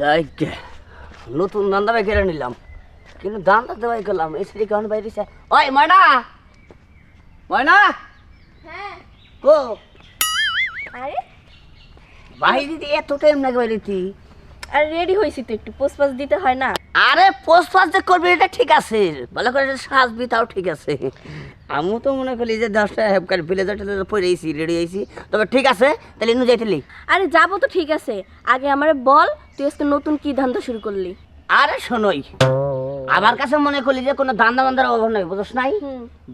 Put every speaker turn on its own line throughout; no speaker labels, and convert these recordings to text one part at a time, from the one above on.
Like নতুন দান্দা by কেড়ে নিলাম, কিন্তু দান্দা দেওয়াই করলাম এই সিঁড়ি কারণ বাইরে ওই ময়না ময়না
হ্যাঁ
ও
আরে
বাইরে দিয়ে এত টাইম লাগে বাইরে তুই
আর রেডি হইছি তো একটু পোস্ট পাস দিতে হয় না।
আরে পোস্ট পাস যে করবি এটা ঠিক আছে, ভালো করে সাজবি তাও ঠিক আছে। আমি তো মনে করি যে 10টা হেপকার ভিলেজার টেলেজার পরে আইছি রেডি আইছি, তবে ঠিক আছে তাহলে ইনু যাইতেলি।
আরে যাবো তো ঠিক আছে, আগে আমারে বল তুই আজকে নতুন কি ধান্দা শুরু করলি।
আরে শোনই, আমার কাছে মনে করলি যে কোনো দান্দা বান্দার অভাব নাই, বুঝছ নাই?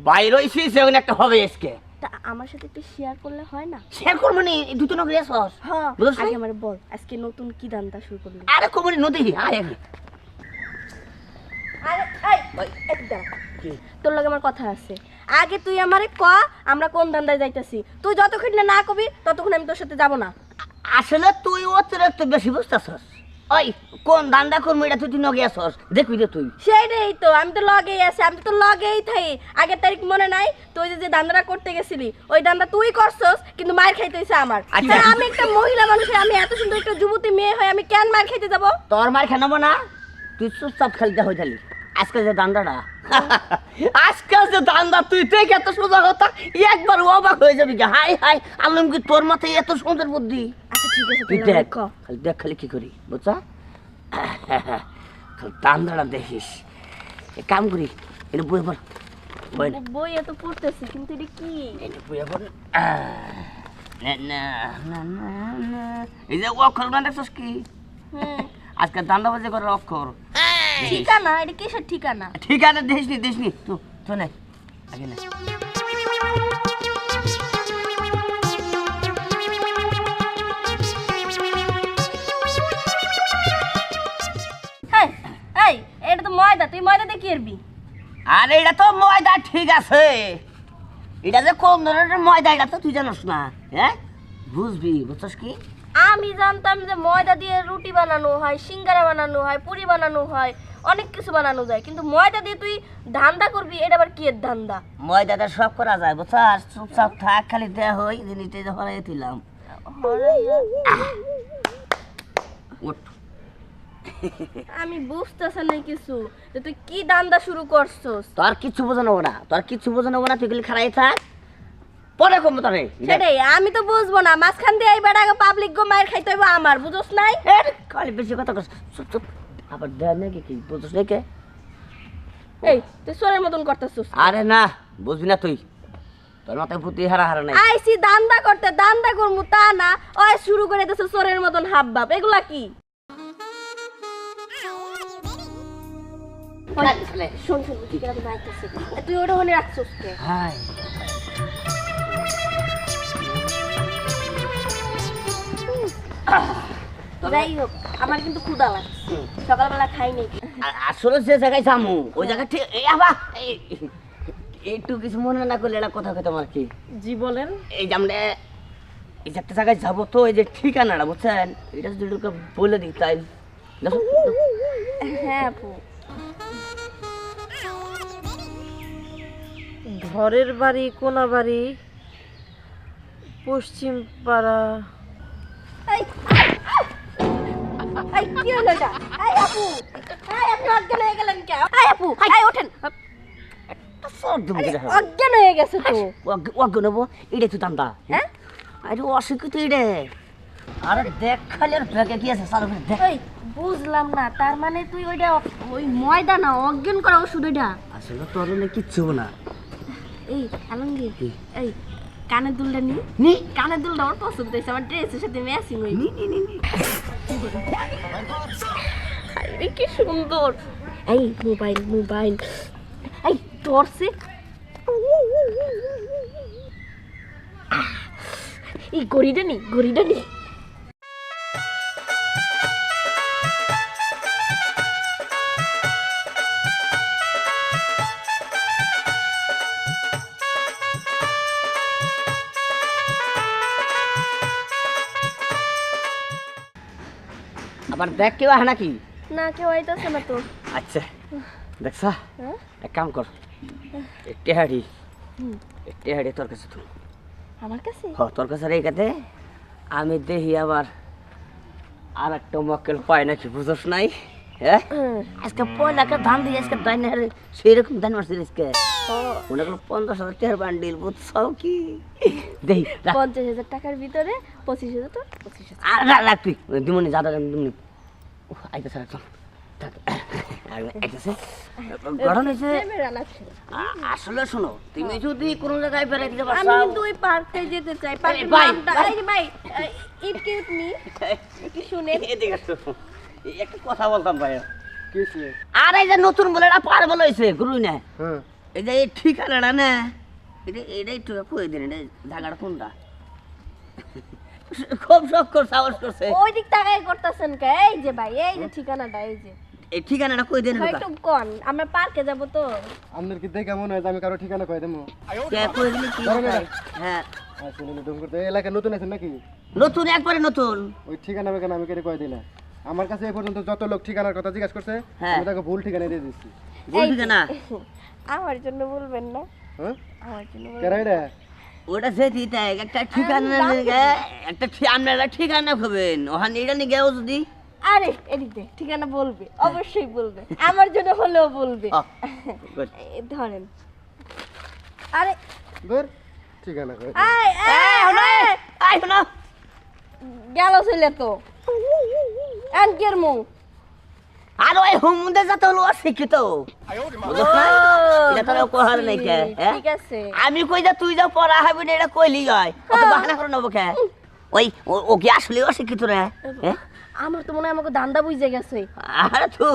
বাইরে আইছি সেখানে একটা হবে আজকে,
তা আমার সাথে একটু শেয়ার করলে হয় না?
শেয়ার করব নি দুটো নগরি আসস।
হ্যাঁ
বুঝছ
আগে আমারে বল আজকে নতুন কি ধান্দা শুরু করলি।
আরে কোমরি নদী আয় আগে।
আরে এই একটু দাঁড়া,
কি
তোর লগে আমার কথা আছে। আগে তুই আমারে ক আমরা কোন ধান্দায় যাইতাছি, তুই যতক্ষণ না কবি ততক্ষণ আমি তোর সাথে যাব না।
আসলে তুই অতিরিক্ত বেশি বুঝতেছস। ওই কোন দান্দা করবো এটা তুই নগে আসস, দেখবি যে তুই
সেইটাই তো, আমি তো লগেই আছি, আমি তো লগেই থাই। আগের তারিখ মনে নাই তুই যে দান্দাটা করতে গেছিলি, ওই দান্দা তুই করছস, কিন্তু মার খাইতে হইছে আমার।
আচ্ছা।
আর আমি একটা মহিলা মানুষ, আমি এত সুন্দর একটা যুবতী মেয়ে হয়ে আমি কেন মার খাইতে যাব?
তোর মার খানাবো না, তুই চুপচাপ খালিতে হয়ে যালি। আজকে যে দান্দাটা আজকে যে দান্দা তুই দেখ এত সোজা কথা, একবার অবাক হয়ে যাবি। হাই হাই আলম কি তোর মাথায় এত সুন্দর বুদ্ধি।
আচ্ছা ঠিক আছে,
তুই
তুই
দেখ
ক।
খালি দেখ খালি কি করি বুঝছা, দান্দাটা দেখিস। এক কাম করি এটা বই পড়, বই না
বই এত পড়তেছি, কিন্তু এটা কি?
এটা বইয়া পড়। না না না না না, এই যে অক্ষর না দেখছস কি? আজকে দান্দাবাজি করার অক্ষর।
ঠিকানা, এটা কিসের ঠিকানা?
ঠিকানা দেখিসনি দেখিসনি তো তো নে আগে নে।
এই এই এটা তো ময়দা, তুই ময়দা দিয়ে কি করবি?
আরে এটা তো ময়দা ঠিক আছে, এটা যে কোন ধরনের ময়দা এটা তো তুই জানোস না। হ্যাঁ বুঝবি, বুঝছস কি?
আমি জানতাম যে ময়দা দিয়ে রুটি বানানো হয়, সিঙ্গারা বানানো হয়, পুরি বানানো হয়, অনেক কিছু বানানো যায়, কিন্তু ময়দা দিয়ে তুই ধান্দা করবি, এটা আবার কি এর ধান্দা?
ময়দাটা সব করা যায় বুঝছস, চুপচাপ থাক খালি দেয়া হই জিনিসটা যখন দিলাম। উঠ
আমি বুঝতেছ না কিছু যে তুই কি ধান্দা শুরু করছস।
তোর কিচ্ছু বোঝানো না, তোর কিচ্ছু বোঝানো না, তুই খালি খারাই থাক, পরে কম তোরে।
সেটাই আমি তো বুঝবো না, মাঝখান দিয়ে এইবার আগে পাবলিক গো মায়ের খাইতে হইব আমার, বুঝছ নাই?
খালি বেশি কথা কস, চুপ চুপ। আবার দেয় নাকি কি বুঝছস নাকি?
এই তুই সোরের মতন করতেছস।
আরে না বুঝবি না তুই, তোর মাথায় বুদ্ধি হারা হারা নাই।
আইসি দান্দা করতে, দান্দা করমু তা না, ওই শুরু করে দিতেছ সোরের মতন হাব ভাব, এগুলা কি? শোন শোন, ঠিক আছে আইতেছে, তুই ওটা ওখানে রাখছস কে?
হাই
যাই হোক, আমার কিন্তু ক্ষুধা লাগছে, সকালবেলা খাই নাই।
আসলে যে জায়গায় যামু ওই জায়গা ঠিক এই আবা একটু কিছু মনে না করলে একটা কথা কথা আমার কি।
জি বলেন।
এই যে আমরা এই যে একটা জায়গায় যাবো তো, এই যে ঠিকানাটা বুঝছেন, এটা যদি ওকে বলে দিই তাই।
হ্যাঁ আপু।
ঘরের বাড়ি কোনাবাড়ি পশ্চিম পাড়া।
এই এই কি হলো এটা? এই আপু, এই আপনি অজ্ঞান হয়ে গেলেন কে? এই আপু, এই ওঠেন। অজ্ঞান হয়ে গেছে তো।
অজ্ঞান হবো এটা তো দান্দা।
হ্যাঁ
আরে অশিক্ষিত এটা। আরে দেখ খালি আর ব্যাগে কি আছে চালু করে দেখ।
এই বুঝলাম না, তার মানে তুই ওইটা ওই ময়দা না অজ্ঞান করা ওষুধ ওইটা?
আসলে তোর না কিচ্ছু না।
এই আলমগীর, এই কানের দুলটা নি
নি
কানের দুলটা আমার পছন্দ হয়েছে, আমার ড্রেসের সাথে ম্যাচিং হই।
নি নি নি
আরে কি সুন্দর। এই মোবাইল মোবাইল, এই ধরছে। এই গড়িটা নি গড়িটা নি।
আবার দেখ কেউ আহে নাকি?
না কেউ আইতাছে না তো।
আচ্ছা দেখছা,
হ্যাঁ
এক কাম কর, টেহাড়ি টেহাড়ি তোর কাছে তো।
আমার কাছে?
হ তোর কাছে রেখাতে আমি দেখি আবার আর একটা মক্কেল পায় নাকি বুঝছ নাই হ্যাঁ আজকে পয়লাকে ধান দিয়ে আজকে ডাইনে সেই রকম ধান মারছিল আজকে মনে করো 50,000 টাকার বান্ডিল বুঝছো কি দেই
50,000 টাকার ভিতরে 25,000 তো 25,000
আর রাখ তুই দিমনি যাদা দিমনি আইতেছে একদম গঠন হয়েছে আসলে শোনো তুমি যদি কোনো জায়গায় বেড়াইতে যাবা
আমি কিন্তু ওই পার্কে যেতে চাই পার্কের
ভাই,
নামটা
ভাই।
এই যে ভাই ইট মি একটু শুনেন
এদিকে আসো। একটা কথা বলতাম ভাই
কিছু
আর এই যে নতুন বলে এটা পার বলে হয়েছে গুরুই না
হ্যাঁ
এই যে এই ঠিকানাটা না এটাই একটু কই দিন এটা জায়গাটা কোনটা খুব শখ করে সাহস করছে
ওই দিক তাকাই করতেছেন কে এই যে ভাই এই যে ঠিকানাটা এই যে
এই ঠিকানাটা কই দেন
একটু কোন আমরা পার্কে যাব তো
আপনার কি দেখে মনে হয় যে আমি কারো ঠিকানা কয়ে দেবো
কই দিলি কি ভাই? হ্যাঁ
আসলে ডুম করতে এই এলাকায় নতুন আছেন নাকি
নতুন একবারে নতুন
ওই ঠিকানা বেকানা আমি কেটে কয়ে দিই না আমার কাছে এই পর্যন্ত যত লোক ঠিকানার কথা জিজ্ঞাসা করছে
হ্যাঁ।
আমি তাকে ভুল ঠিকানা দিয়ে দিচ্ছি
ভুল ঠিকানা
আমার জন্য বলবেন না
হ্যাঁ
আমার জন্য বলবেন
কেন এটা
ওটা সে দিতে একটা ঠিকানা একটা আপনারা ঠিকানা খাবেন ওখানে এটা নিয়ে গেও যদি
আরে এদিক দে ঠিকানা বলবে অবশ্যই বলবে আমার জন্য হলেও বলবে
good.
এই ধরেন আরে
ধর ঠিকানা কয়ে
আয় আয়
আই শোনো
গেল ছেলে তো আনকের মু
আর ওই হুমুন্দে যত হলো শিক্ষিত বুঝছ না? এটা তো কোহার নাই কে হ্যাঁ?
ঠিক আছে
আমি কই যা তুই যা পড়া হবি না এটা কইলি হয় অত বাহানা করে নেবো কে ওই ও কি আসলে অশিক্ষিত রে হ্যাঁ
আমার তো মনে হয় আমাকে দান্দা বুঝে গেছে
আরে তো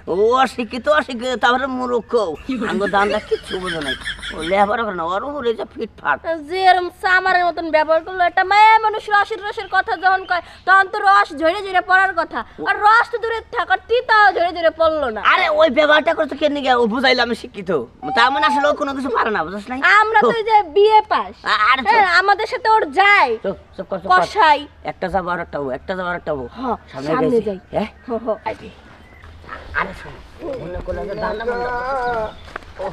ও অশিক্ষিত তারপরে মূর্খ আঙ্গ দান্দা কিচ্ছু বোঝে নাই ও লেখাপড়া করে না ওর উপরে যে ফিটফাট
যে এরম সামারের মতন ব্যবহার করলো একটা মায়া মানুষ রসের রসের কথা যখন কয় তখন তো রস ঝরে ঝরে পড়ার কথা আর রস তো দূরে থাকার তিতাও ঝরে ঝরে পড়লো না
আরে ওই ব্যবহারটা করতে কেন গিয়ে ও বুঝাইলো আমি শিক্ষিত তার মানে আসলে ও কোনো কিছু পারে না বুঝছ নাই
আমরা তো ওই যে বিয়ে পাস
আরে
হ্যাঁ আমাদের সাথে ওর যায়
চুপ চুপ কর চুপ কর।
কষাই
একটা যাবো আর একটা একটা যাবো আর একটা
হ্যাঁ,
সামনে
সামনে
গেছি।
যাই।
হ্যাঁ
হো, হো।
আইবি আরে শোন মনে করলে যে দান্না মান্না ও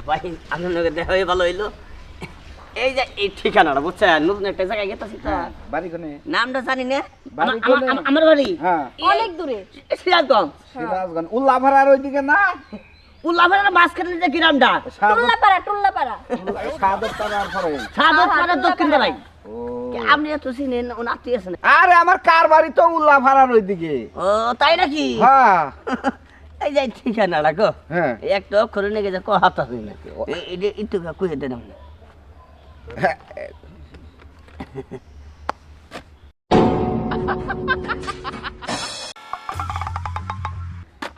ভাই আপনার লগে দেখা হয়ে ভালো হইলো এই যে এই ঠিকানাটা বুঝছেন নতুন একটা জায়গায় গেতাছি তা
বাড়ি কোনে
নামটা জানি না
বাড়ি
আমার-
কোনে?
আমার- আমার বাড়ি
হ্যাঁ
অনেক দূরে
সিরাজগঞ্জ
সিরাজগঞ্জ উল্লাভারার ওইদিকে না
উল্লাভারের মাঝখানে যে গ্রামটা
টুল্লাপাড়া
সাদর তারার পরে
সাদতপাড়ার দক্ষিণ বেলায়
ও
আপনি এত চিনেন ও নাতি আছেন
আরে আমার কার বাড়ি তো উল্লাভারার ওইদিকে
ও তাই নাকি
হ্যাঁ
এই যে ঠিকানাটা গো
হ্যাঁ
এই একটা অক্ষরে নিয়ে গেছে ক হাত আছে না এটা একটু কুয়ে দেন আপনি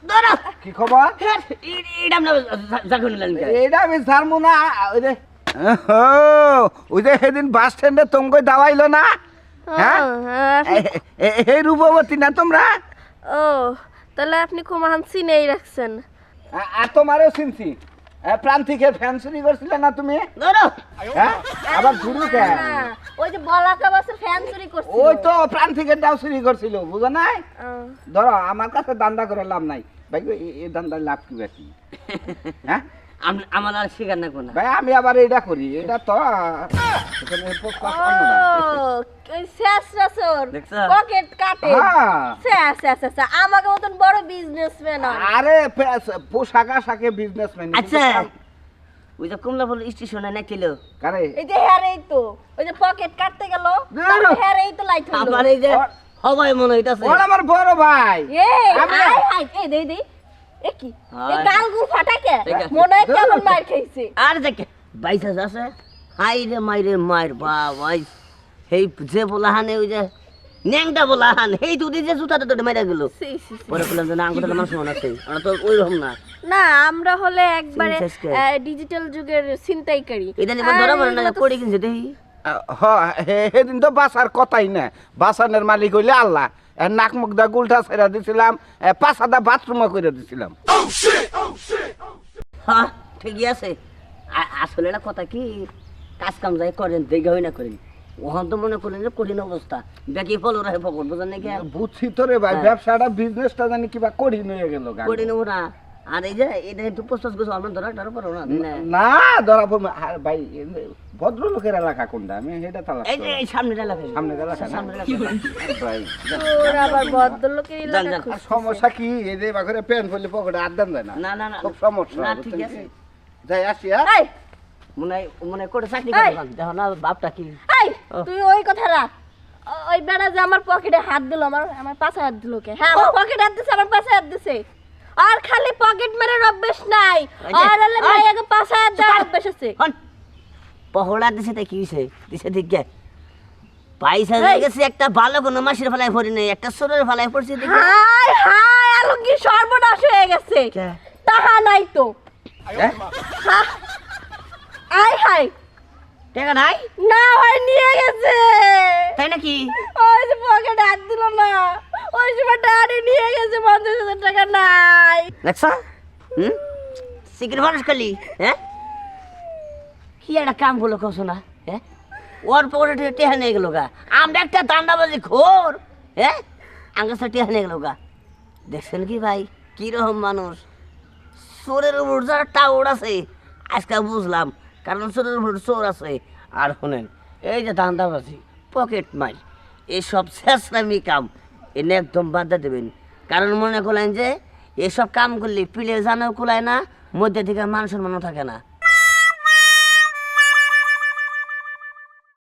দাঁড়া
কি খবর
এটা আমরা জাগুন নিলেন
এইটা আমি ছাড়বো না ওই যে ওই যে সেদিন বাস স্ট্যান্ডে তোমাকে দাওয়াইলো না হ্যাঁ এই রূপবতী না তোমরা
ও তাহলে আপনি খুব হানসি নেই রাখছেন
আর তোমারও চিনছি প্রান্তিকের ফ্যান চুরি করছিলে না তুমি
ধরো
হ্যাঁ আবার ঘুরু কে
ওই যে বলাকা বাসের ফ্যান চুরি করছিল
ওই তো প্রান্তিকের দাও চুরি করছিল বুঝো নাই ধরো আমার কাছে দান্দা করে লাভ নাই ভাই এই দান্দার লাভ কি বাকি হ্যাঁ
আমার আর শিকার না কোনা
ভাই আমি আবার এটা করি এটা তো এখানে পোস্ট অন্য না
ওই শেষ রাসর
দেখছো?
পকেট কাটে
হ্যাঁ
শেষ আমাকে মতন বড় বিজনেসম্যান
আরে পোশাক আশাকে বিজনেসম্যান
আচ্ছা ওই যে কমলাপুর স্টেশনে না ছিল
কারে
এই যে হ্যাঁ এই তো ওই যে পকেট কাটতে গেল হ্যাঁ এই তো লাইট হলো
আমার এই যে সবাই মনে হইতাছে
ওর আমার বড় ভাই
এই
আমি-
আয় আয় এই দে এ কি এই
আয়।
গালগু ফাটাকে
ঠিক আছে।
মনে হয় কেমন মার খাইছে
আর দেখে বাইশ আছে হাই রে মাইরে মায়ের বা ভাই সেই যে বলাহানে ওই যে ন্যাংটা বলাহান সেই দুদি যে জুতাটা তোটে মাইরা গেল
সি, সি, সি।
পরে বললাম যে না আঙ্গুটা মানুষ মনে আছে আমরা তো ওই রকম না
না আমরা হলে একবারে
চিনছেস কে?
ডিজিটাল যুগের ছিনতাইকারী
এটা নিয়ে ধরা পড়ে না পড়ে কিনছে দেখি
সেদিন তো বাসার কথাই না বাসানের মালিক হইলে আল্লাহ নাক মুখ দা গুলটা ছেড়া দিছিলাম পাঁচাদা বাথরুমও করে দিছিলাম
হ্যাঁ ঠিকই আছে আসলে না কথা কি কাজ কাম যাই করেন দেখে হয় না করেন ওখান তো মনে করেন যে কঠিন অবস্থা দেখি ফলো রাখে ফকর বোঝেন নাকি
বুঝছি তো রে ভাই
হ্যাঁ।
ব্যবসাটা বিজনেসটা জানি কিবা করি নিয়ে গেল
কঠিন হবো না আর এই যে এটা একটু পোস্টাস গোছ আমরা ধরা টার পারো না
না ধরা পড়বে আর ভাই ভদ্রলোকের এলাকা কোনটা আমি এটা তালাশ
এই যে এই সামনে এলাকা
সামনে এলাকা না?
সামনে এলাকা
ভাই
তোর আবার ভদ্রলোকের এলাকা
জান।
খুঁজছিস।
আর সমস্যা কি এই যে বাঘরে প্যান্ট পরলে পকেটে আদান যায় না
না না না
খুব সমস্যা
না,
বুঝছেন
ঠিক
কি?
আছে।
যাই আসি হ্যাঁ
এই
মনে করে চাকরি
এই!
করলাম দেখো না বাপটা কি
এই
ও।
তুই ওই কথা রাখ ওই বেড়া যে আমার পকেটে হাত দিল আমার পাশে হাত দিল কে হ্যাঁ আমার পকেটে হাত দিছে আমার পাশে হাত দিছে আর খালি পকেট মেরে অভ্যেস নাই
এই যে,
আর হলে
এই!
মাইয়াকে পাশে হাত দেওয়ার অভ্যেস আছে
হন পহড়া দিছে তাই কি হইছে দিছে দিকে পয়সা
এই!
গেছে একটা ভালো কোনো মাসের ফলায় পড়ি নাই একটা সোরের ফলায় পড়ছে দিকে
হাই হাই আলমগীর সর্বনাশ হয়ে গেছে
কে?
তাহা নাই তো
হ্যাঁ?
হা? আয় হাই
টাকা নাই
না ভাই নিয়ে গেছে
তাই নাকি
ওই যে পকেটে হাত দিল না ওই সময় টাকা নিয়ে গেছে 50,000 টাকা নাই
দেখছ হুম সিকির মানুষ খালি হ্যাঁ কি একটা কাম করলো কছো না হ্যাঁ ওর পকেটে টেহা নিয়ে গেল গা আমরা একটা দান্দাবাজি খোর হ্যাঁ আঙ্গার সাথে টেহা নিয়ে গেল গা দেখছেন কি ভাই কিরকম মানুষ চোরের উপর যারা টাউর আছে আজকে বুঝলাম কারণ চোরের উপর চোর আছে আর শোনেন এই যে দান্দাবাজি পকেট মার এইসব শেষরামি কাম এনে একদম বাদ দিয়ে দেবেন কারণ মনে করলেন যে এসব কাম করলে পিলে জানাও কুলায় না মধ্যে থেকে মান সম্মানও থাকে না